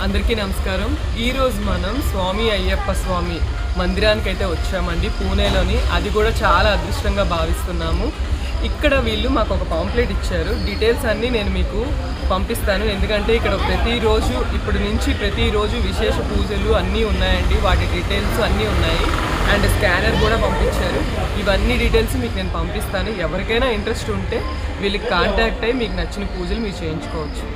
అందరికీ నమస్కారం. ఈరోజు మనం స్వామి అయ్యప్ప స్వామి మందిరానికి అయితే వచ్చామండి పూణేలోని. అది కూడా చాలా అదృష్టంగా భావిస్తున్నాము. ఇక్కడ వీళ్ళు మాకు ఒక పాంప్లెట్ ఇచ్చారు. డీటెయిల్స్ అన్నీ నేను మీకు పంపిస్తాను. ఎందుకంటే ఇక్కడ ఇప్పటి నుంచి ప్రతిరోజు విశేష పూజలు అన్నీ ఉన్నాయండి. వాటి డీటెయిల్స్ అన్నీ ఉన్నాయి. అండ్ స్కానర్ కూడా పంపించారు. ఇవన్నీ డీటెయిల్స్ మీకు నేను పంపిస్తాను. ఎవరికైనా ఇంట్రెస్ట్ ఉంటే వీళ్ళకి కాంటాక్ట్ అయ్యి మీకు నచ్చిన పూజలు మీరు చేయించుకోవచ్చు.